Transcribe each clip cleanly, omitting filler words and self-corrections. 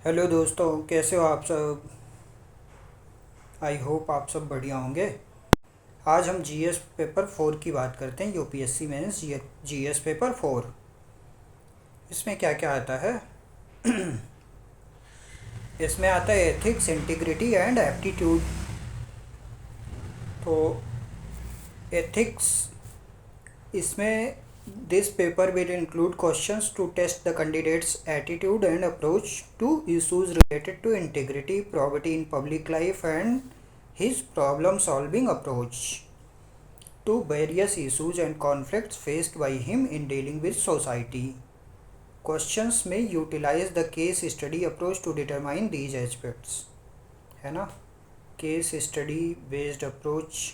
Hello दोस्तों, कैसे हो आप सब। आई होप आप सब बढ़िया होंगे। आज हम जीएस पेपर 4 की बात करते हैं। UPSC mains GS paper 4। इसमें क्या क्या आता है। इसमें आता है एथिक्स, इंटीग्रिटी एंड एप्टीट्यूड। तो एथिक्स, इसमें this paper will include questions to test the candidate's attitude and approach to issues related to integrity, probity in public life and his problem solving approach to various issues and conflicts faced by him in dealing with society. Questions may utilize the case study approach to determine these aspects. है ना, case study based approach,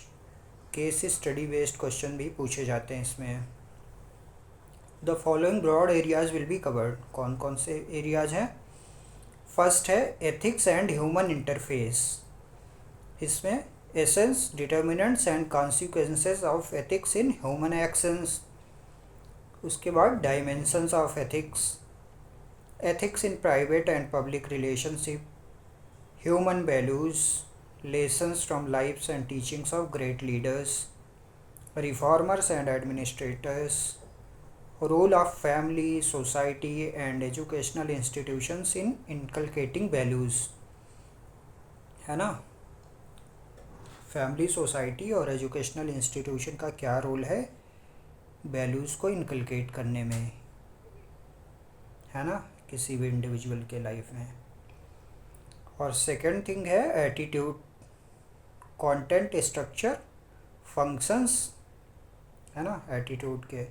case study based question भी पूछे जाते हैं इसमें। The following broad areas will be covered. कौन कौन से एरियाज हैं। फर्स्ट है एथिक्स एंड ह्यूमन इंटरफेस। इसमें essence, determinants and consequences of ethics in human actions. उसके बाद dimensions of ethics, ethics in private and public relationship, human values, lessons from lifes and teachings of great leaders, reformers and administrators, role of family, society and educational institutions in inculcating values. है ना, family, society और educational institution का क्या role है values को inculcate करने में, है ना, किसी भी इंडिविजुअल के लाइफ में। और सेकंड थिंग है एटीट्यूड, कंटेंट, स्ट्रक्चर, फंक्शंस, है ना, एटीट्यूड के,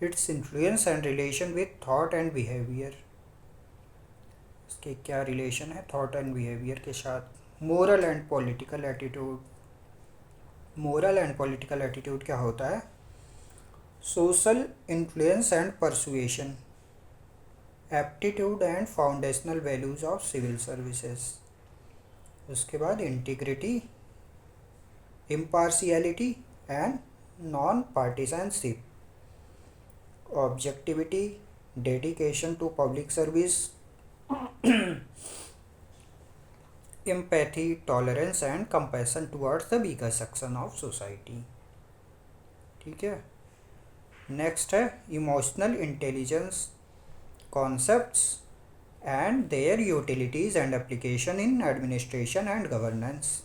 its influence and relation with thought and behaviour. इसके क्या रिलेशन है थॉट एंड बिहेवियर के साथ। Moral and political attitude, moral and political attitude क्या होता है। Social influence and persuasion, aptitude and foundational values of civil services. उसके बाद integrity, impartiality and non partisanship, objectivity, dedication to public service, empathy, tolerance and compassion towards the weaker section of society। ठीक है। Next है emotional intelligence, concepts and their utilities and application in administration and governance.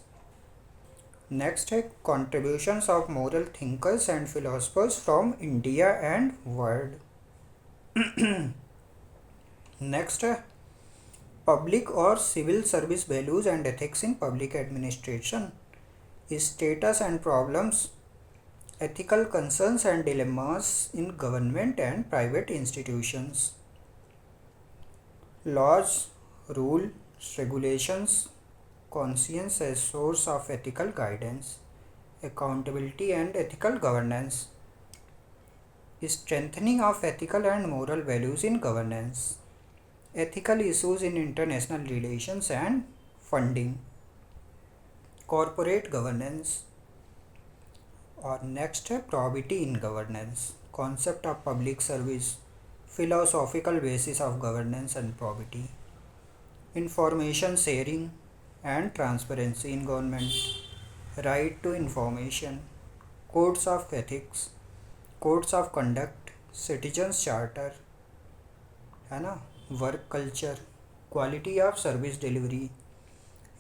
Next है contributions of moral thinkers and philosophers from India and world. Next है public और civil service values and ethics in public administration, status and problems, ethical concerns and dilemmas in government and private institutions, laws, rules, regulations, conscience as source of ethical guidance, accountability and ethical governance, strengthening of ethical and moral values in governance, ethical issues in international relations and funding, corporate governance। और next है probity in governance, concept of public service, philosophical basis of governance and probity, information sharing and transparency in government, right to information, codes of ethics, codes of conduct, citizen's charter, है ना, work culture, quality of service delivery,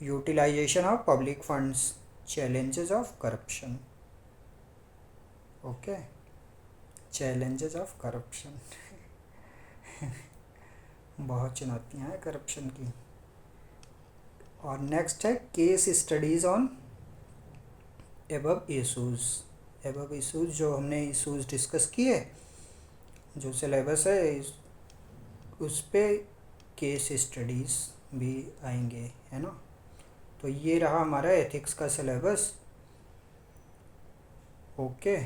utilisation of public funds, challenges of corruption. Okay, challenges of corruption. बहुत चुनौतियाँ हैं corruption की। और next है case studies on above issues. Above issues जो हमने इशूज़ डिस्कस किए, जो सिलेबस है उस पे केस स्टडीज़ भी आएंगे, है ना। तो ये रहा हमारा एथिक्स का syllabus. Okay,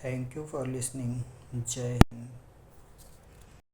thank you for listening. जय हिंद।